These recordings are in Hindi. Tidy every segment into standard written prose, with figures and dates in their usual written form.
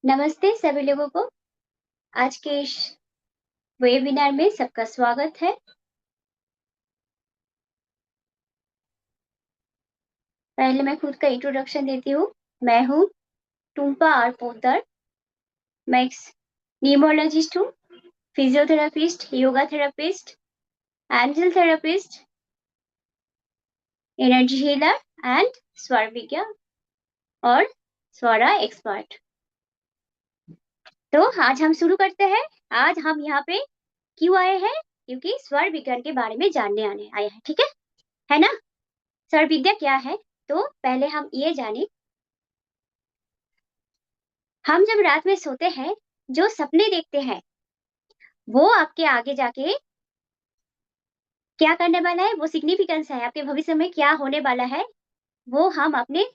नमस्ते सभी लोगों को। आज के इस वेबिनार में सबका स्वागत है। पहले मैं खुद का इंट्रोडक्शन देती हूँ। मैं हूँ टुम्पा आर पोद्दार। मैं एक न्यूमरोलॉजिस्ट हूँ, physiotherapist, yoga therapist, angel therapist, energy healer and स्वर विज्ञा और स्वरा एक्सपर्ट। तो आज हम शुरू करते हैं। आज हम यहाँ पे क्यों आए हैं? क्योंकि स्वर विज्ञान के बारे में जानने आने आए हैं, ठीक है ना? स्वर विद्या क्या है? तो पहले हम ये जाने, हम जब रात में सोते हैं जो सपने देखते हैं वो आपके आगे जाके क्या करने वाला है, वो सिग्निफिकेंस है, आपके भविष्य में क्या होने वाला है वो हम अपने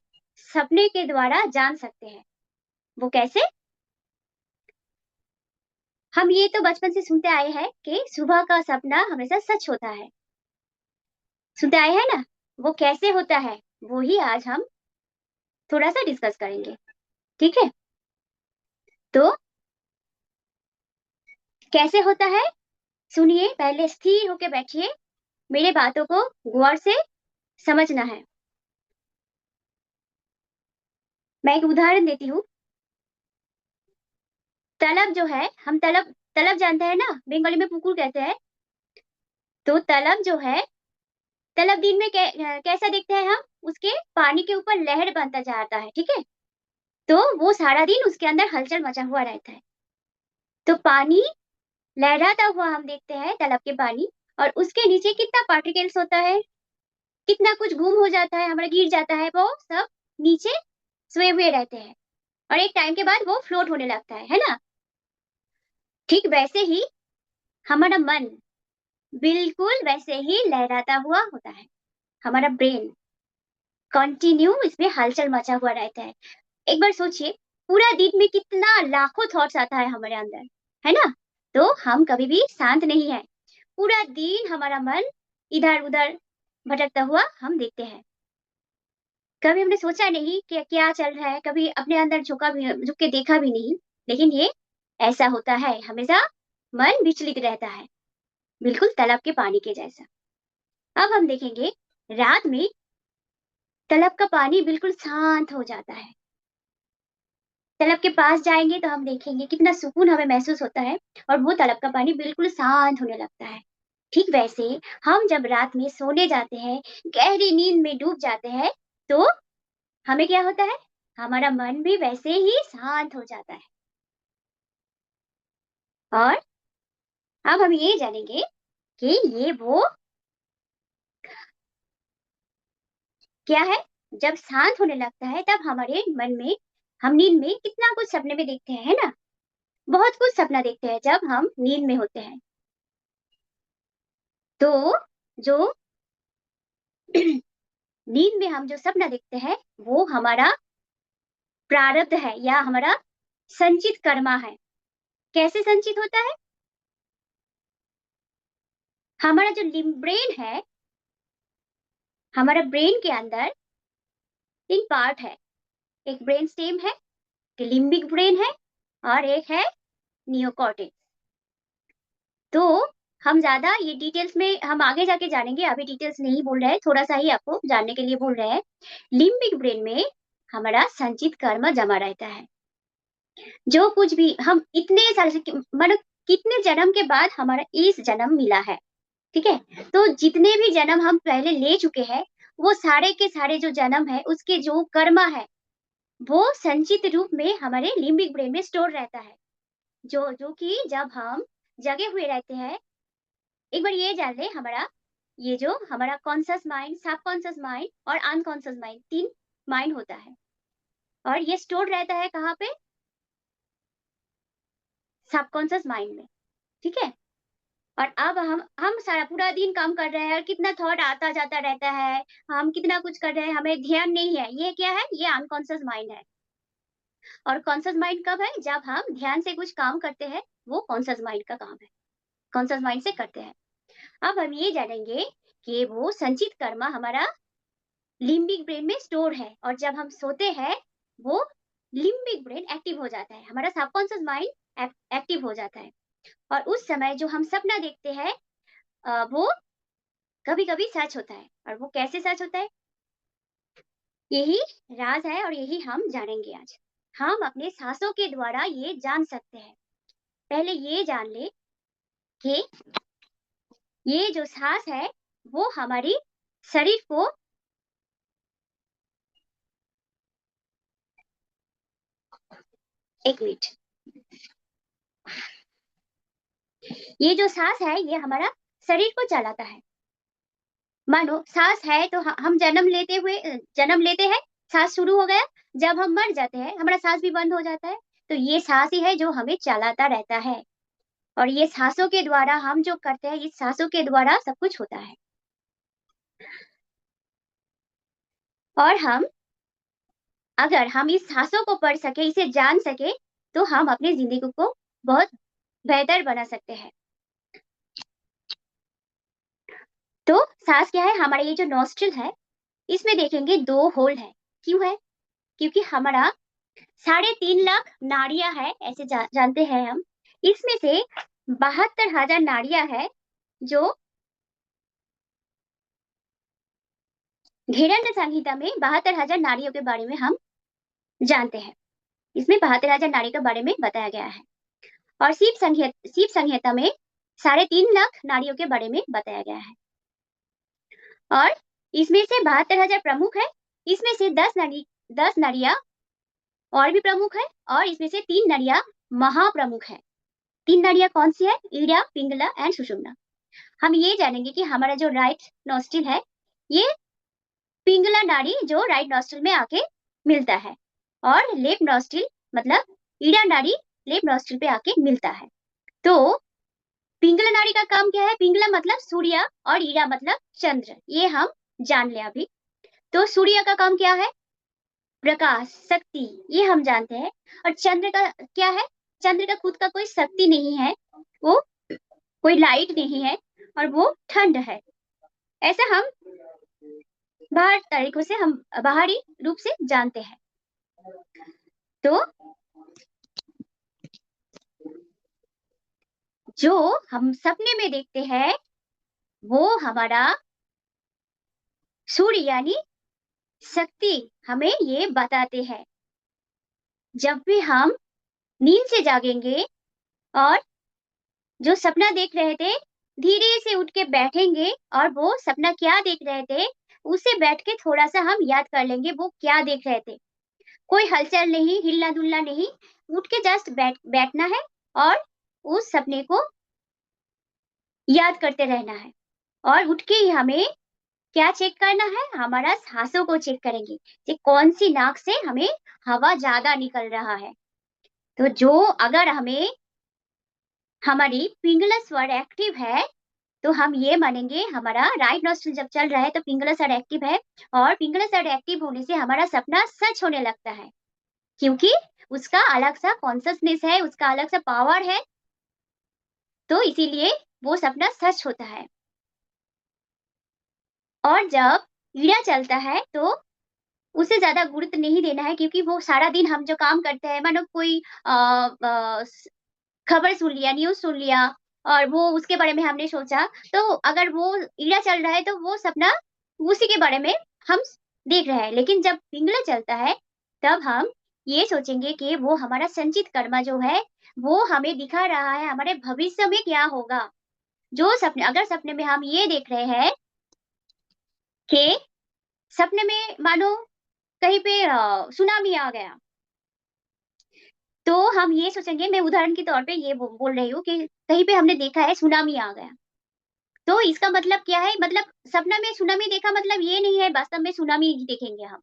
सपने के द्वारा जान सकते हैं। वो कैसे? हम ये तो बचपन से सुनते आए हैं कि सुबह का सपना हमेशा सच होता है, सुनते आए हैं ना? वो कैसे होता है वो ही आज हम थोड़ा सा डिस्कस करेंगे, ठीक है? तो कैसे होता है सुनिए, पहले स्थिर होकर बैठिए, मेरे बातों को गौर से समझना है। मैं एक उदाहरण देती हूँ। तलब जो है, हम तलब तलब जानते हैं ना, बंगाली में पुकुर कहते हैं। तो तलब जो है, तलब दिन में कैसा देखते हैं हम? उसके पानी के ऊपर लहर बनता जाता है, ठीक है? तो वो सारा दिन उसके अंदर हलचल मचा हुआ रहता है। तो पानी लहराता हुआ हम देखते हैं, तलब के पानी, और उसके नीचे कितना पार्टिकल्स होता है, कितना कुछ गुम हो जाता है, हमारा गिर जाता है, वो सब नीचे सोए हुए रहते हैं और एक टाइम के बाद वो फ्लोट होने लगता है ना? ठीक वैसे ही हमारा मन बिल्कुल वैसे ही लहराता हुआ होता है। हमारा ब्रेन कंटिन्यू इसमें हलचल मचा हुआ रहता है। एक बार सोचिए, पूरा दिन में कितना लाखों थॉट्स आता है हमारे अंदर, है ना? तो हम कभी भी शांत नहीं है। पूरा दिन हमारा मन इधर उधर भटकता हुआ हम देखते हैं। कभी हमने सोचा नहीं कि क्या चल रहा है, कभी अपने अंदर झुक के देखा भी नहीं। लेकिन ये ऐसा होता है, हमेशा मन विचलित रहता है, बिल्कुल तालाब के पानी के जैसा। अब हम देखेंगे, रात में तालाब का पानी बिल्कुल शांत हो जाता है। तालाब के पास जाएंगे तो हम देखेंगे कितना सुकून हमें महसूस होता है और वो तालाब का पानी बिल्कुल शांत होने लगता है। ठीक वैसे हम जब रात में सोने जाते हैं, गहरी नींद में डूब जाते हैं, तो हमें क्या होता है? हमारा मन भी वैसे ही शांत हो जाता है। और अब हम ये जानेंगे कि ये वो क्या है। जब शांत होने लगता है तब हमारे मन में, हम नींद में कितना कुछ सपने में देखते हैं, है ना? बहुत कुछ सपना देखते हैं जब हम नींद में होते हैं। तो जो नींद में हम जो सपना देखते हैं वो हमारा प्रारब्ध है या हमारा संचित कर्मा है। कैसे संचित होता है? हमारा जो ब्रेन है, हमारा ब्रेन के अंदर 3 पार्ट है। एक ब्रेन स्टेम है, एक लिम्बिक ब्रेन है और एक है नियोकॉर्टेक्स। तो हम ज्यादा ये डिटेल्स में हम आगे जाके जानेंगे, अभी डिटेल्स नहीं बोल रहे हैं, थोड़ा सा ही आपको जानने के लिए बोल रहे हैं। लिम्बिक ब्रेन में हमारा संचित कर्म जमा रहता है। जो कुछ भी हम इतने साल से मतलब कितने जन्म के बाद हमारा इस जन्म मिला है, ठीक है? तो जितने भी जन्म हम पहले ले चुके हैं, वो सारे के सारे जो जन्म है उसके जो कर्मा है वो संचित रूप में हमारे लिम्बिक ब्रेन में स्टोर रहता है। जो जो कि जब हम जगे हुए रहते हैं, एक बार ये जान ले, हमारा ये जो हमारा कॉन्शियस माइंड, सब कॉन्शियस माइंड और अनकॉन्शियस माइंड, 3 माइंड होता है और ये स्टोर रहता है कहाँ पे? सबकॉन्शियस माइंड में, ठीक है? और अब हम सारा पूरा दिन काम कर रहे हैं और कितना थॉट आता जाता रहता है, हम कितना कुछ कर रहे हैं, हमें ध्यान नहीं है। ये क्या है? ये अनकॉन्शियस माइंड है। और कॉन्शियस माइंड कब है? जब हम ध्यान से कुछ काम करते हैं, वो कॉन्शियस माइंड का काम है, कॉन्शियस माइंड से करते हैं। अब हम ये जानेंगे कि वो संचित कर्मा हमारा लिम्बिक ब्रेन में स्टोर है और जब हम सोते हैं वो लिम्बिक ब्रेन एक्टिव हो जाता है, हमारा सबकॉन्शियस माइंड एक्टिव हो जाता है। और उस समय जो हम सपना देखते हैं वो कभी-कभी सच होता है। और वो कैसे सच होता है? यही राज है और यही हम जानेंगे आज। हम अपने सांसों के द्वारा ये जान सकते हैं। पहले ये जान ले कि ये जो सांस है वो हमारी शरीर को, एक मिनट, ये जो सांस है ये हमारा शरीर को चलाता है। मानो सांस है तो हम जन्म लेते हैं, सांस शुरू हो गया। जब हम मर जाते हैं हमारा सांस भी बंद हो जाता है। तो ये सांस ही है जो हमें चलाता रहता है। और ये सांसों के द्वारा हम जो करते हैं, इस सांसों के द्वारा सब कुछ होता है। और अगर हम इस सांसों को पढ़ सके, इसे जान सके, तो हम अपनी जिंदगी को बहुत बेहतर बना सकते हैं। तो सांस क्या है? हमारा ये जो नॉस्ट्रिल है इसमें देखेंगे 2 होल है। क्यों है? क्योंकि हमारा 3.5 लाख नाड़ियां है, ऐसे जानते हैं हम। इसमें से 72,000 नाड़ियां है जो घेरंड संहिता में 72,000 नाड़ियों के बारे में हम जानते हैं। इसमें 72,000 नाड़ी के बारे में बताया गया है। और शिव संहिता में 3.5 लाख नाड़ियों के बारे में बताया गया है। और इसमें से 72,000 प्रमुख है। इसमें से 10 नाड़ियां और भी प्रमुख है। और इसमें से 3 नाड़ियां महाप्रमुख है। 3 नाड़ियां कौन सी है? ईड़ा, पिंगला एंड सुषुम्ना। हम ये जानेंगे कि हमारा जो राइट नोस्ट्रिल है ये पिंगला नाड़ी जो राइट नोस्ट्रिल में आके मिलता है। और लेफ्ट नोस्ट्रिल मतलब ईड़ा नाड़ी लेफ्ट नोस्ट्रिल पे आके मिलता है। तो पिंगला नाड़ी का काम क्या है? पिंगला मतलब सूर्य और ईड़ा मतलब चंद्र, ये हम जान ले अभी। तो सूर्य का काम क्या है? प्रकाश, शक्ति, ये हम जानते हैं। और चंद्र का क्या है? चंद्र का खुद का कोई शक्ति नहीं है, वो कोई लाइट नहीं है और वो ठंड है। ऐसा हम बाहरी रूप से जानते हैं। तो जो हम सपने में देखते हैं वो हमारा सूर्य यानी शक्ति हमें ये बताते हैं। जब भी हम नींद से जागेंगे और जो सपना देख रहे थे धीरे से उठ के बैठेंगे और वो सपना क्या देख रहे थे उसे बैठ के थोड़ा सा हम याद कर लेंगे वो क्या देख रहे थे। कोई हलचल नहीं, हिलना डुलना नहीं, उठ के जस्ट बैठना है और उस सपने को याद करते रहना है। और उठ के ही हमें क्या चेक करना है? हमारा सांसों को चेक करेंगे कि कौन सी नाक से हमें हवा ज्यादा निकल रहा है। तो जो अगर हमें हमारी पिंगला स्वर एक्टिव है तो हम ये मानेंगे हमारा राइट नॉस्ट्रिल जब चल रहा है तो पिंगला साइड एक्टिव है। और पिंगला साइड एक्टिव होने से हमारा सपना सच होने लगता है, क्योंकि उसका अलग सा कॉन्सियसनेस है, उसका अलग सा पावर है। तो इसीलिए वो सपना सच होता है। और जब ईड़ा चलता है तो उसे ज्यादा गुरुत्व नहीं देना है, क्योंकि वो सारा दिन हम जो काम करते हैं, मानो कोई खबर सुन लिया, न्यूज़ सुन लिया और वो उसके बारे में हमने सोचा, तो अगर वो ईड़ा चल रहा है तो वो सपना उसी के बारे में हम देख रहे हैं। लेकिन जब पिंगला चलता है तब हम ये सोचेंगे कि वो हमारा संचित कर्मा जो है वो हमें दिखा रहा है हमारे भविष्य में क्या होगा। जो सपने, अगर सपने में हम ये देख रहे हैं कि सपने में मानो कहीं पे सुनामी आ गया, तो हम ये सोचेंगे, मैं उदाहरण के तौर पे ये बोल रही हूँ कि कहीं पे हमने देखा है सुनामी आ गया, तो इसका मतलब क्या है? मतलब सपना में सुनामी देखा मतलब ये नहीं है वास्तव में सुनामी देखेंगे हम।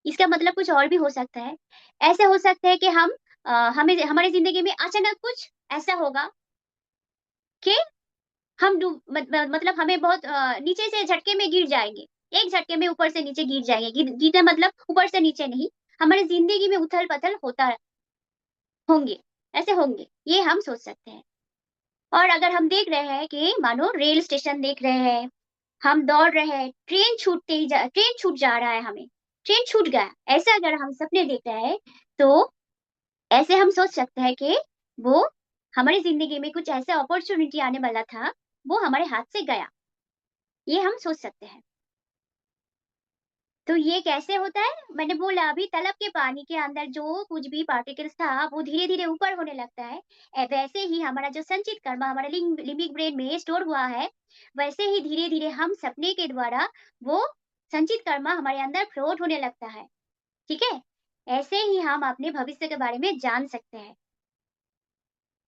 इसका मतलब कुछ और भी हो सकता है। ऐसा हो सकता है कि हमें हमारी जिंदगी में अचानक कुछ ऐसा होगा कि हम मतलब हमें बहुत नीचे से झटके में गिर जाएंगे। एक झटके में ऊपर से नीचे गिर जाएंगे। गिरना मतलब ऊपर से नीचे नहीं, हमारी जिंदगी में उथल पथल होता होंगे, ऐसे होंगे, ये हम सोच सकते हैं। और अगर हम देख रहे हैं कि मानो रेल स्टेशन देख रहे हैं, हम दौड़ रहे हैं, ट्रेन छूट जा रहा है, हमें ट्रेन छूट गया, ऐसा अगर हम सपने देख रहे हैं तो ऐसे हम सोच सकते हैं कि वो हमारी ज़िंदगी में कुछ ऐसा अपॉर्च्युनिटी आने वाला था, वो हमारे हाथ से गया। ये हम सोच सकते हैं। तो ये कैसे होता है? मैंने बोला अभी तलब के पानी के अंदर जो कुछ भी पार्टिकल्स था, वो धीरे-धीरे ऊपर होने लगता है। वैसे ही हमारा जो संचित कर्म हमारे लिम्बिक ब्रेन में स्टोर हुआ है, वैसे ही धीरे-धीरे हम सपने के द्वारा वो संचित कर्म हमारे अंदर फ्लोट होने लगता है। ठीक है? ऐसे ही हम अपने भविष्य के बारे में जान सकते हैं।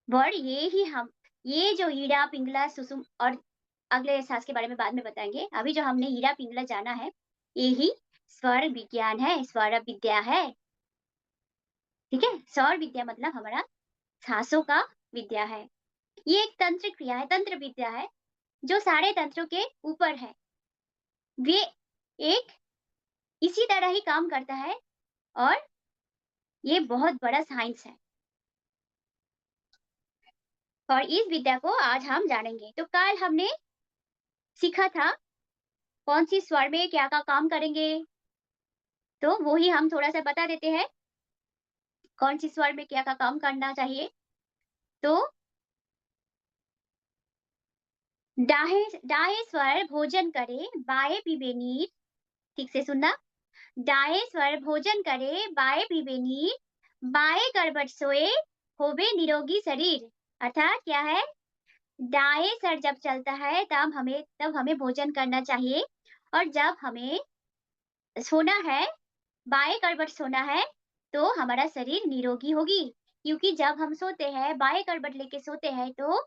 और ये जो ईड़ा, पिंगला, सुसुम और अगले सांस के बारे में बाद में बताएँगे। अभी जो हमने हीरा, पिंगला जाना है, यही स्वर विज्ञान है, स्वर विद्या है, ठीक है? स्वर विद्या मतलब हमारा साँसों का विद्या है। ये एक तंत्र क्रिया है, तंत्र विद्या है, जो सारे तंत्रों के ऊपर है। वे एक इसी तरह ही काम करता है और ये बहुत बड़ा साइंस है और इस विद्या को आज हम जानेंगे। तो कल हमने सीखा था कौन-सी स्वर में क्या-क्या काम करेंगे, तो वो ही हम थोड़ा-सा बता देते हैं, कौन-सी स्वर में क्या-क्या काम करना चाहिए। तो डाहे डाहे स्वर भोजन करे, बाएँ पीबे नीर, ठीक से सुनना। दाएँ स्वर भोजन करे, बाएँ पीबे नीर, बाएँ करवट सोए, होवे निरोगी शरीर। अर्थात क्या है? दाएँ सर जब चलता है तब हमें भोजन करना चाहिए और जब हमें सोना है, बाएँ करवट सोना है, तो हमारा शरीर निरोगी होगी। क्योंकि जब हम सोते हैं, बाएँ करवट लेके सोते हैं तो